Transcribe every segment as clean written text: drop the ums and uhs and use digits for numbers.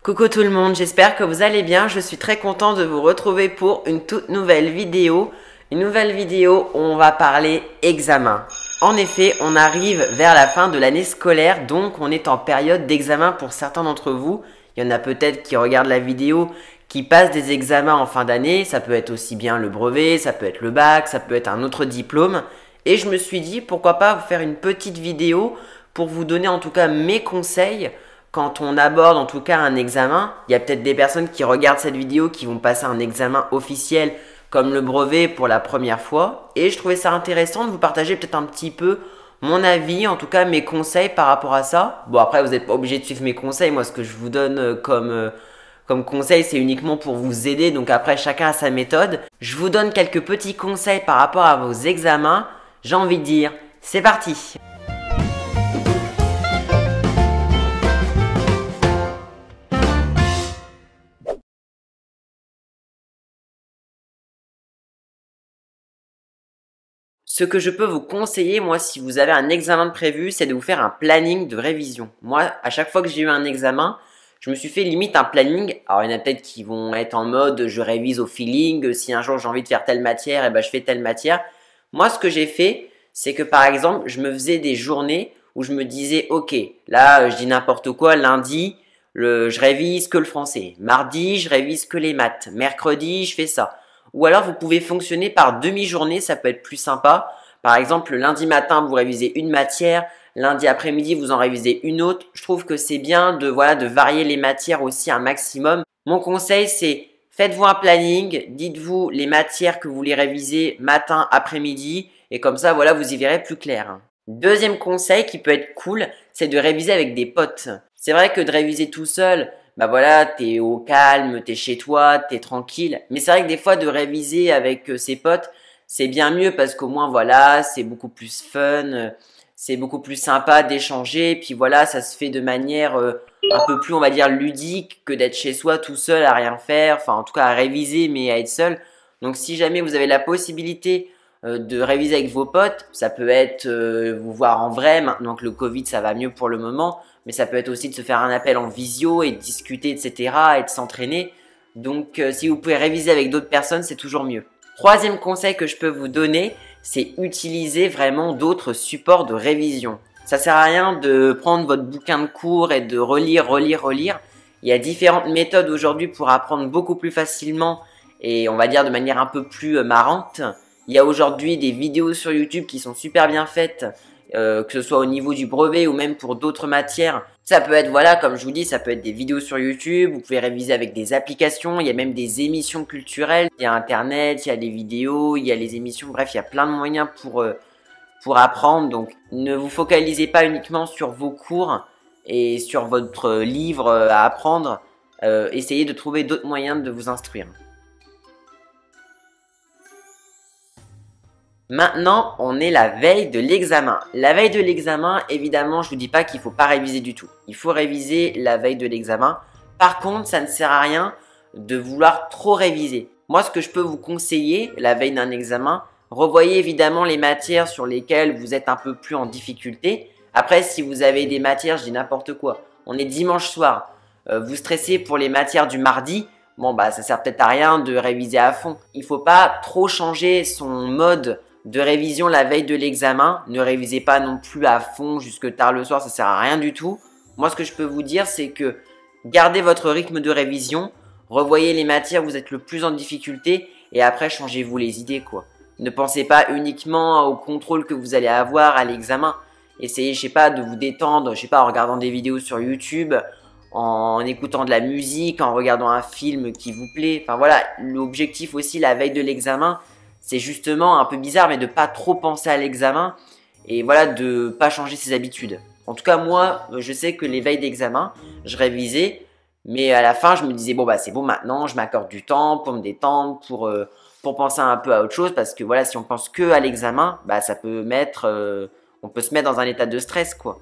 Coucou tout le monde, j'espère que vous allez bien. Je suis très content de vous retrouver pour une toute nouvelle vidéo. Une nouvelle vidéo où on va parler examen. En effet, on arrive vers la fin de l'année scolaire, donc on est en période d'examen pour certains d'entre vous. Il y en a peut-être qui regardent la vidéo, qui passent des examens en fin d'année. Ça peut être aussi bien le brevet, ça peut être le bac, ça peut être un autre diplôme. Et je me suis dit, pourquoi pas vous faire une petite vidéo pour vous donner en tout cas mes conseils quand on aborde en tout cas un examen. Il y a peut-être des personnes qui regardent cette vidéo qui vont passer un examen officiel comme le brevet pour la première fois. Et je trouvais ça intéressant de vous partager peut-être un petit peu mon avis, en tout cas mes conseils par rapport à ça. Bon, après vous n'êtes pas obligé de suivre mes conseils. Moi, ce que je vous donne comme conseil, c'est uniquement pour vous aider. Donc après, chacun a sa méthode. Je vous donne quelques petits conseils par rapport à vos examens. J'ai envie de dire, c'est parti! Ce que je peux vous conseiller, moi, si vous avez un examen de prévu, c'est de vous faire un planning de révision. Moi, à chaque fois que j'ai eu un examen, je me suis fait limite un planning. Alors, il y en a peut-être qui vont être en mode je révise au feeling. Si un jour j'ai envie de faire telle matière, et ben je fais telle matière. Moi, ce que j'ai fait, c'est que par exemple, je me faisais des journées où je me disais, ok, là, je dis n'importe quoi, lundi, je révise que le français. Mardi, je révise que les maths. Mercredi, je fais ça. Ou alors, vous pouvez fonctionner par demi-journée, ça peut être plus sympa. Par exemple, le lundi matin, vous révisez une matière. Lundi après-midi, vous en révisez une autre. Je trouve que c'est bien de varier les matières aussi un maximum. Mon conseil, c'est faites-vous un planning. Dites-vous les matières que vous voulez réviser matin, après-midi. Et comme ça, voilà, vous y verrez plus clair. Deuxième conseil qui peut être cool, c'est de réviser avec des potes. C'est vrai que de réviser tout seul, bah voilà, t'es au calme, t'es chez toi, t'es tranquille. Mais c'est vrai que des fois, de réviser avec ses potes, c'est bien mieux parce qu'au moins, voilà, c'est beaucoup plus fun, c'est beaucoup plus sympa d'échanger. Puis voilà, ça se fait de manière un peu plus, on va dire, ludique que d'être chez soi tout seul à rien faire. Enfin, en tout cas, à réviser, mais à être seul. Donc, si jamais vous avez la possibilité de réviser avec vos potes, ça peut être vous voir en vrai. Maintenant que le Covid, ça va mieux pour le moment. Mais ça peut être aussi de se faire un appel en visio et de discuter, etc. et de s'entraîner. Donc, si vous pouvez réviser avec d'autres personnes, c'est toujours mieux. Troisième conseil que je peux vous donner, c'est utiliser vraiment d'autres supports de révision. Ça sert à rien de prendre votre bouquin de cours et de relire. Il y a différentes méthodes aujourd'hui pour apprendre beaucoup plus facilement et on va dire de manière un peu plus marrante. Il y a aujourd'hui des vidéos sur YouTube qui sont super bien faites. Que ce soit au niveau du brevet ou même pour d'autres matières. Ça peut être, voilà, comme je vous dis, ça peut être des vidéos sur YouTube, vous pouvez réviser avec des applications, il y a même des émissions culturelles, il y a Internet, il y a des vidéos, il y a les émissions, bref, il y a plein de moyens pour apprendre. Donc, ne vous focalisez pas uniquement sur vos cours et sur votre livre à apprendre. Essayez de trouver d'autres moyens de vous instruire. Maintenant, on est la veille de l'examen. La veille de l'examen, évidemment, je vous dis pas qu'il faut pas réviser du tout. Il faut réviser la veille de l'examen. Par contre, ça ne sert à rien de vouloir trop réviser. Moi, ce que je peux vous conseiller la veille d'un examen, revoyez évidemment les matières sur lesquelles vous êtes un peu plus en difficulté. Après, si vous avez des matières, je dis n'importe quoi. On est dimanche soir. Vous stressez pour les matières du mardi. Bon, bah, ça sert peut-être à rien de réviser à fond. Il faut pas trop changer son mode de révision la veille de l'examen. Ne révisez pas non plus à fond jusque tard le soir, ça sert à rien du tout. Moi, ce que je peux vous dire, c'est que gardez votre rythme de révision, revoyez les matières où vous êtes le plus en difficulté et après, changez-vous les idées, quoi. Ne pensez pas uniquement au contrôle que vous allez avoir à l'examen. Essayez, je sais pas, de vous détendre, je sais pas, en regardant des vidéos sur YouTube, en écoutant de la musique, en regardant un film qui vous plaît. Enfin voilà, l'objectif aussi la veille de l'examen, c'est justement un peu bizarre, mais de pas trop penser à l'examen et voilà, de pas changer ses habitudes. En tout cas, moi, je sais que les veilles d'examen, je révisais, mais à la fin, je me disais, bon, bah c'est bon, maintenant, je m'accorde du temps pour me détendre, pour penser un peu à autre chose, parce que voilà, si on pense que à l'examen, bah ça peut on peut se mettre dans un état de stress, quoi.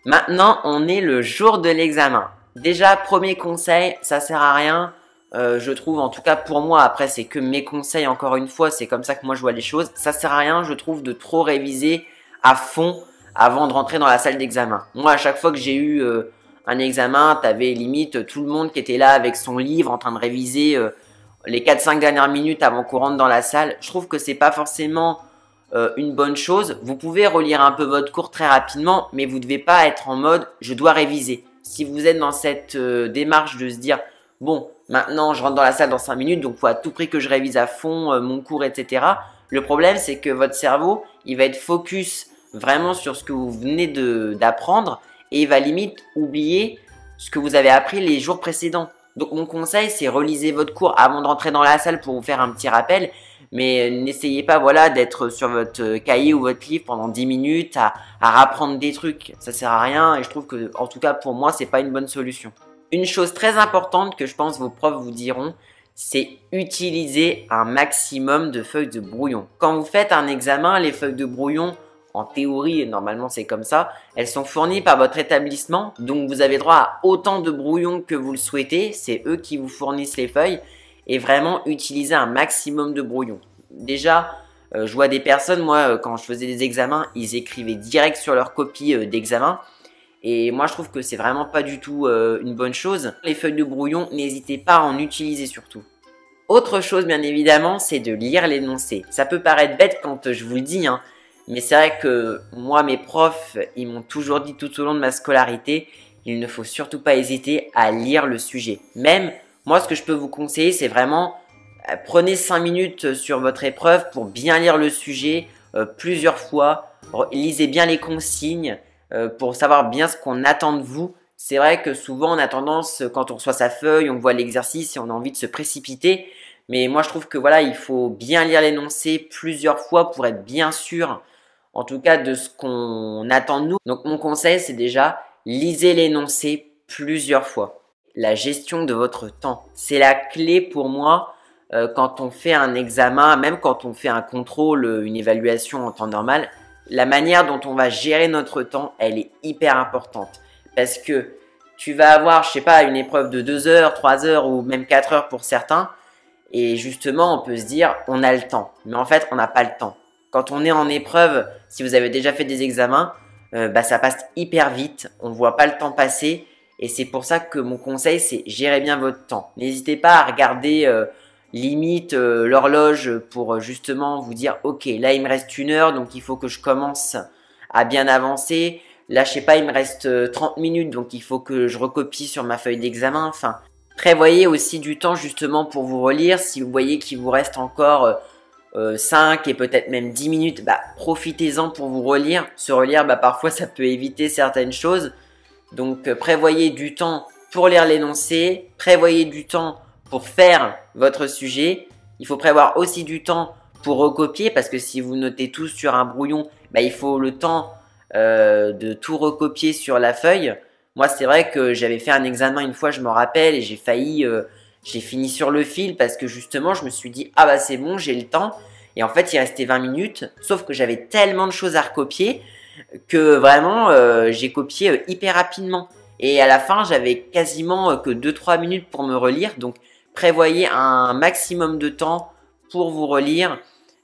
Maintenant, on est le jour de l'examen. Déjà, premier conseil, ça sert à rien. Je trouve, en tout cas pour moi, après c'est que mes conseils encore une fois, c'est comme ça que moi je vois les choses. Ça sert à rien, je trouve, de trop réviser à fond avant de rentrer dans la salle d'examen. Moi, à chaque fois que j'ai eu un examen, t'avais limite tout le monde qui était là avec son livre en train de réviser les 4-5 dernières minutes avant qu'on rentre dans la salle. Je trouve que c'est pas forcément une bonne chose. Vous pouvez relire un peu votre cours très rapidement, mais vous ne devez pas être en mode je dois réviser. Si vous êtes dans cette démarche de se dire bon, maintenant je rentre dans la salle dans 5 minutes, donc il faut à tout prix que je révise à fond mon cours, etc. Le problème, c'est que votre cerveau, il va être focus vraiment sur ce que vous venez d'apprendre et il va limite oublier ce que vous avez appris les jours précédents. Donc mon conseil, c'est relisez votre cours avant de rentrer dans la salle pour vous faire un petit rappel. Mais n'essayez pas voilà, d'être sur votre cahier ou votre livre pendant 10 minutes à rapprendre des trucs. Ça sert à rien et je trouve que, en tout cas pour moi, c'est pas une bonne solution. Une chose très importante que je pense vos profs vous diront, c'est utiliser un maximum de feuilles de brouillon. Quand vous faites un examen, les feuilles de brouillon, en théorie, normalement c'est comme ça, elles sont fournies par votre établissement. Donc vous avez droit à autant de brouillons que vous le souhaitez. C'est eux qui vous fournissent les feuilles. Et vraiment utiliser un maximum de brouillons. Déjà, je vois des personnes, moi, quand je faisais des examens, ils écrivaient direct sur leur copie d'examen. Et moi, je trouve que c'est vraiment pas du tout une bonne chose. Les feuilles de brouillon, n'hésitez pas à en utiliser surtout. Autre chose, bien évidemment, c'est de lire l'énoncé. Ça peut paraître bête quand je vous le dis, hein, mais c'est vrai que moi, mes profs, ils m'ont toujours dit tout au long de ma scolarité, il ne faut surtout pas hésiter à lire le sujet. Même moi, ce que je peux vous conseiller, c'est vraiment prenez 5 minutes sur votre épreuve pour bien lire le sujet plusieurs fois. Lisez bien les consignes pour savoir bien ce qu'on attend de vous. C'est vrai que souvent, on a tendance, quand on reçoit sa feuille, on voit l'exercice et on a envie de se précipiter. Mais moi, je trouve que voilà, il faut bien lire l'énoncé plusieurs fois pour être bien sûr, en tout cas, de ce qu'on attend de nous. Donc, mon conseil, c'est déjà lisez l'énoncé plusieurs fois. La gestion de votre temps. C'est la clé pour moi quand on fait un examen, même quand on fait un contrôle, une évaluation en temps normal. La manière dont on va gérer notre temps, elle est hyper importante. Parce que tu vas avoir, je sais pas, une épreuve de 2 heures, 3 heures ou même 4 heures pour certains. Et justement, on peut se dire, on a le temps. Mais en fait, on n'a pas le temps. Quand on est en épreuve, si vous avez déjà fait des examens, ça passe hyper vite. On ne voit pas le temps passer. Et c'est pour ça que mon conseil, c'est gérez bien votre temps. N'hésitez pas à regarder limite l'horloge pour justement vous dire « Ok, là, il me reste 1 heure, donc il faut que je commence à bien avancer. Là, je sais pas, il me reste 30 minutes, donc il faut que je recopie sur ma feuille d'examen. » Enfin, prévoyez aussi du temps justement pour vous relire. Si vous voyez qu'il vous reste encore 5 et peut-être même 10 minutes, profitez-en pour vous relire. Se relire, parfois, ça peut éviter certaines choses. Donc, prévoyez du temps pour lire l'énoncé, prévoyez du temps pour faire votre sujet. Il faut prévoir aussi du temps pour recopier parce que si vous notez tout sur un brouillon, il faut le temps de tout recopier sur la feuille. Moi, c'est vrai que j'avais fait un examen une fois, je me rappelle, et j'ai failli, j'ai fini sur le fil parce que justement, je me suis dit, ah c'est bon, j'ai le temps. Et en fait, il restait 20 minutes, sauf que j'avais tellement de choses à recopier que vraiment j'ai copié hyper rapidement et à la fin j'avais quasiment que 2-3 minutes pour me relire. Donc prévoyez un maximum de temps pour vous relire,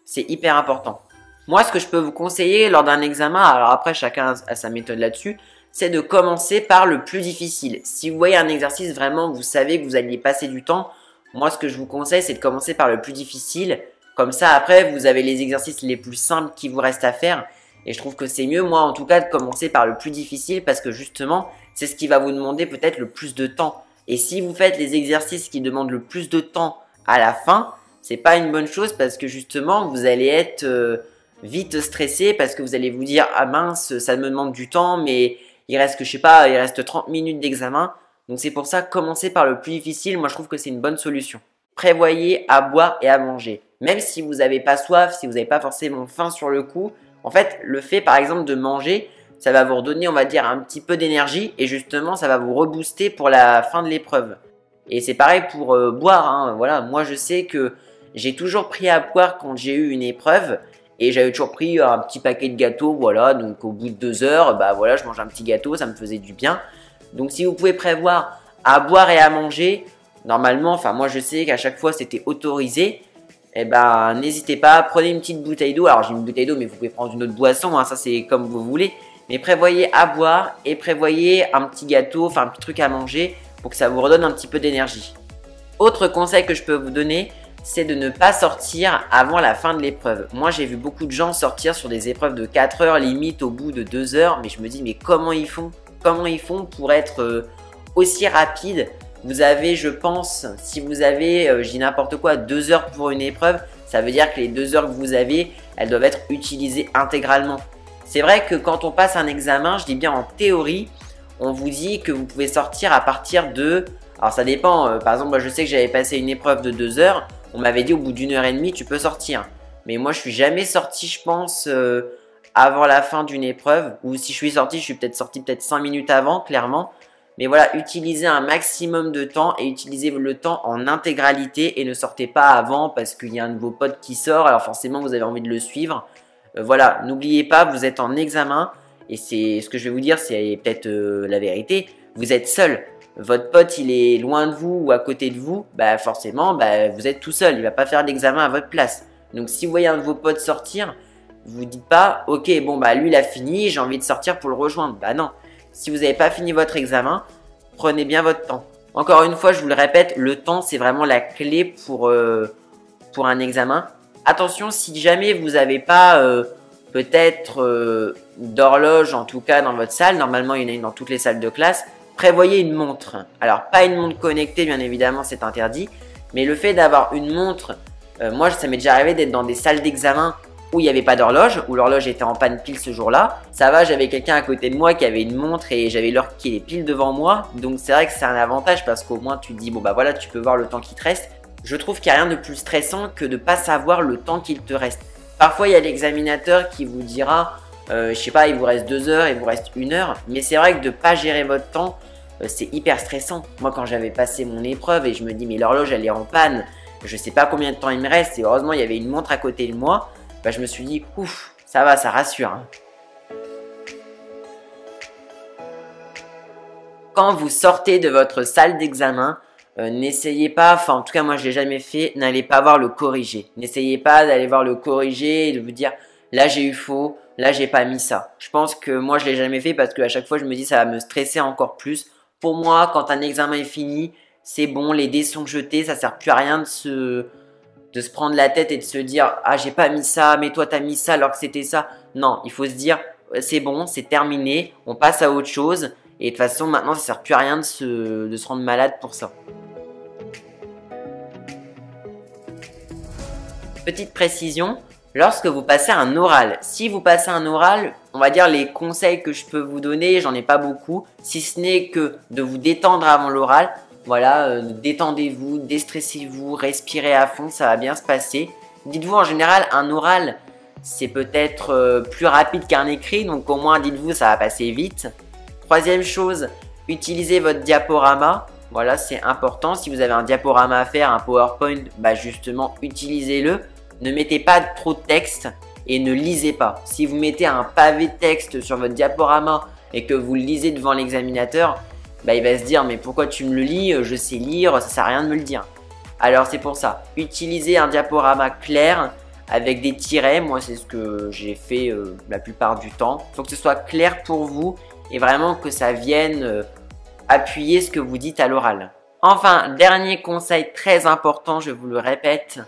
c'est hyper important. Moi, ce que je peux vous conseiller lors d'un examen, alors après chacun a sa méthode là-dessus, c'est de commencer par le plus difficile. Si vous voyez un exercice vraiment, vous savez que vous alliez passer du temps, moi ce que je vous conseille c'est de commencer par le plus difficile. Comme ça après vous avez les exercices les plus simples qui vous restent à faire. Et je trouve que c'est mieux, moi en tout cas, de commencer par le plus difficile parce que justement, c'est ce qui va vous demander peut-être le plus de temps. Et si vous faites les exercices qui demandent le plus de temps à la fin, c'est pas une bonne chose parce que justement, vous allez être vite stressé parce que vous allez vous dire « Ah mince, ça me demande du temps, mais il reste que, je sais pas, il reste 30 minutes d'examen. » Donc c'est pour ça, commencer par le plus difficile, moi je trouve que c'est une bonne solution. Prévoyez à boire et à manger. Même si vous n'avez pas soif, si vous n'avez pas forcément faim sur le coup, en fait, le fait par exemple de manger, ça va vous redonner, on va dire, un petit peu d'énergie et justement, ça va vous rebooster pour la fin de l'épreuve. Et c'est pareil pour boire, hein. Voilà, moi je sais que j'ai toujours pris à boire quand j'ai eu une épreuve et j'avais toujours pris un petit paquet de gâteaux, voilà, donc au bout de 2 heures, voilà, je mange un petit gâteau, ça me faisait du bien. Donc si vous pouvez prévoir à boire et à manger, normalement, enfin moi je sais qu'à chaque fois c'était autorisé. N'hésitez pas, prenez une petite bouteille d'eau. Alors j'ai une bouteille d'eau, mais vous pouvez prendre une autre boisson, hein, ça c'est comme vous voulez. Mais prévoyez à boire et prévoyez un petit gâteau, enfin un petit truc à manger pour que ça vous redonne un petit peu d'énergie. Autre conseil que je peux vous donner, c'est de ne pas sortir avant la fin de l'épreuve. Moi, j'ai vu beaucoup de gens sortir sur des épreuves de 4 heures, limite au bout de 2 heures. Mais je me dis, mais comment ils font? Comment ils font pour être aussi rapide? Vous avez, je pense, si vous avez, je dis n'importe quoi, 2 heures pour une épreuve, ça veut dire que les 2 heures que vous avez, elles doivent être utilisées intégralement. C'est vrai que quand on passe un examen, je dis bien en théorie, on vous dit que vous pouvez sortir à partir de... Alors ça dépend, par exemple, moi je sais que j'avais passé une épreuve de 2 heures, on m'avait dit au bout d'une heure et demie, tu peux sortir. Mais moi je suis jamais sorti, je pense, avant la fin d'une épreuve. Ou si je suis sorti, je suis peut-être sorti 5 minutes avant, clairement. Mais voilà, utilisez un maximum de temps et utilisez le temps en intégralité et ne sortez pas avant parce qu'il y a un de vos potes qui sort, alors forcément vous avez envie de le suivre. Voilà, n'oubliez pas, vous êtes en examen et c'est ce que je vais vous dire, c'est peut-être la vérité. Vous êtes seul. Votre pote, il est loin de vous ou à côté de vous, bah forcément, bah, vous êtes tout seul. Il va pas faire l'examen à votre place. Donc, si vous voyez un de vos potes sortir, vous dites pas, ok, bon, bah lui, il a fini, j'ai envie de sortir pour le rejoindre. Bah non. Si vous n'avez pas fini votre examen, prenez bien votre temps. Encore une fois, je vous le répète, le temps, c'est vraiment la clé pour un examen. Attention, si jamais vous n'avez pas peut-être d'horloge, en tout cas dans votre salle, normalement, il y en a une dans toutes les salles de classe, prévoyez une montre. Alors, pas une montre connectée, bien évidemment, c'est interdit. Mais le fait d'avoir une montre, moi, ça m'est déjà arrivé d'être dans des salles d'examen où il n'y avait pas d'horloge, où l'horloge était en panne pile ce jour-là. Ça va, j'avais quelqu'un à côté de moi qui avait une montre et j'avais l'heure qui est pile devant moi. Donc, c'est vrai que c'est un avantage parce qu'au moins, tu te dis, bon, bah voilà, tu peux voir le temps qui te reste. Je trouve qu'il n'y a rien de plus stressant que de ne pas savoir le temps qu'il te reste. Parfois, il y a l'examinateur qui vous dira, je sais pas, il vous reste 2 heures, il vous reste 1 heure. Mais c'est vrai que de ne pas gérer votre temps, c'est hyper stressant. Moi, quand j'avais passé mon épreuve et je me dis, mais l'horloge, elle est en panne, je sais pas combien de temps il me reste, et heureusement, il y avait une montre à côté de moi, bah, je me suis dit, ouf, ça va, ça rassure. Hein. Quand vous sortez de votre salle d'examen, n'essayez pas, enfin en tout cas moi je l'ai jamais fait, n'allez pas voir le corrigé. N'essayez pas d'aller voir le corrigé et de vous dire, là j'ai eu faux, là j'ai pas mis ça. Je pense que moi je l'ai jamais fait parce qu'à chaque fois je me dis ça va me stresser encore plus. Pour moi, quand un examen est fini, c'est bon, les dés sont jetés, ça sert plus à rien de se prendre la tête et de se dire « Ah, j'ai pas mis ça, mais toi t'as mis ça alors que c'était ça. » Non, il faut se dire « C'est bon, c'est terminé, on passe à autre chose. » Et de toute façon, maintenant, ça sert plus à rien de se rendre malade pour ça. Petite précision, lorsque vous passez un oral, si vous passez un oral, on va dire les conseils que je peux vous donner, j'en ai pas beaucoup, si ce n'est que de vous détendre avant l'oral. Voilà, détendez-vous, déstressez-vous, respirez à fond, ça va bien se passer. Dites-vous en général, un oral, c'est peut-être plus rapide qu'un écrit, donc au moins dites-vous, ça va passer vite. Troisième chose, utilisez votre diaporama. Voilà, c'est important. Si vous avez un diaporama à faire, un PowerPoint, bah justement, utilisez-le. Ne mettez pas trop de texte et ne lisez pas. Si vous mettez un pavé de texte sur votre diaporama et que vous le lisez devant l'examinateur, bah, il va se dire « Mais pourquoi tu me le lis? Je sais lire, ça sert à rien de me le dire. » Alors, c'est pour ça. Utilisez un diaporama clair avec des tirets. Moi, c'est ce que j'ai fait la plupart du temps. Il faut que ce soit clair pour vous et vraiment que ça vienne appuyer ce que vous dites à l'oral. Enfin, dernier conseil très important, je vous le répète,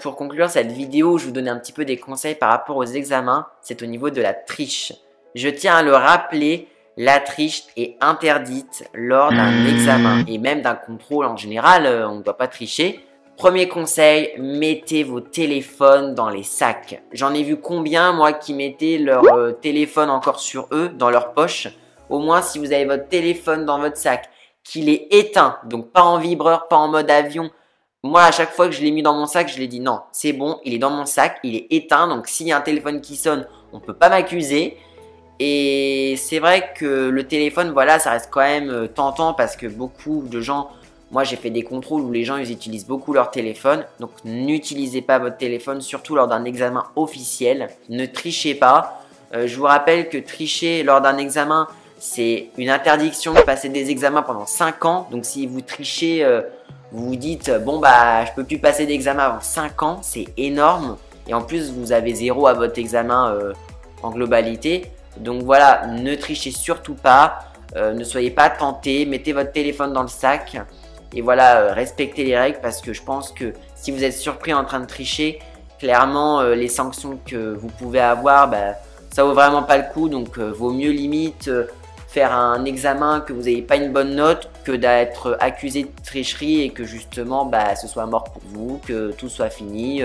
pour conclure cette vidéo, je vous donne un petit peu des conseils par rapport aux examens, c'est au niveau de la triche. Je tiens à le rappeler, la triche est interdite lors d'un examen et même d'un contrôle en général, on ne doit pas tricher. Premier conseil, mettez vos téléphones dans les sacs. J'en ai vu combien, moi, qui mettaient leur téléphone encore sur eux, dans leur poche. Au moins, si vous avez votre téléphone dans votre sac, qu'il est éteint, donc pas en vibreur, pas en mode avion. Moi, à chaque fois que je l'ai mis dans mon sac, je l'ai dit non, c'est bon, il est dans mon sac, il est éteint. Donc, s'il y a un téléphone qui sonne, on ne peut pas m'accuser. Et c'est vrai que le téléphone, voilà, ça reste quand même tentant parce que beaucoup de gens... Moi, j'ai fait des contrôles où les gens ils utilisent beaucoup leur téléphone. Donc, n'utilisez pas votre téléphone, surtout lors d'un examen officiel. Ne trichez pas. Je vous rappelle que tricher lors d'un examen, c'est une interdiction de passer des examens pendant 5 ans. Donc, si vous trichez, vous vous dites « Bon, bah, je peux plus passer d'examen avant 5 ans. » C'est énorme. Et en plus, vous avez 0 à votre examen en globalité. Donc voilà, ne trichez surtout pas, ne soyez pas tentés, mettez votre téléphone dans le sac et voilà, respectez les règles parce que je pense que si vous êtes surpris en train de tricher, clairement les sanctions que vous pouvez avoir, bah, ça vaut vraiment pas le coup. Donc vaut mieux limite faire un examen que vous n'ayez pas une bonne note que d'être accusé de tricherie et que justement bah, ce soit mort pour vous, que tout soit fini,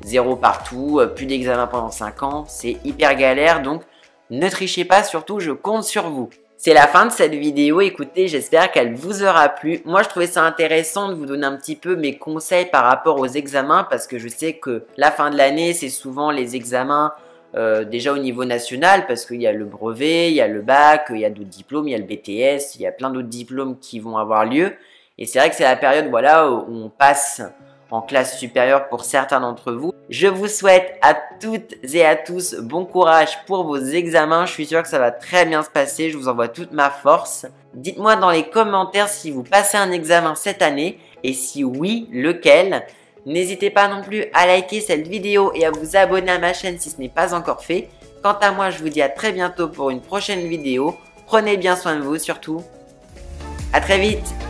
zéro partout, plus d'examen pendant 5 ans, c'est hyper galère donc ne trichez pas, surtout je compte sur vous. C'est la fin de cette vidéo, écoutez, j'espère qu'elle vous aura plu. Moi, je trouvais ça intéressant de vous donner un petit peu mes conseils par rapport aux examens parce que je sais que la fin de l'année, c'est souvent les examens déjà au niveau national parce qu'il y a le brevet, il y a le bac, il y a d'autres diplômes, il y a le BTS, il y a plein d'autres diplômes qui vont avoir lieu. Et c'est vrai que c'est la période voilà, où on passe en classe supérieure pour certains d'entre vous. Je vous souhaite à toutes et à tous bon courage pour vos examens. Je suis sûr que ça va très bien se passer. Je vous envoie toute ma force. Dites-moi dans les commentaires si vous passez un examen cette année et si oui, lequel. N'hésitez pas non plus à liker cette vidéo et à vous abonner à ma chaîne si ce n'est pas encore fait. Quant à moi, je vous dis à très bientôt pour une prochaine vidéo. Prenez bien soin de vous surtout. À très vite!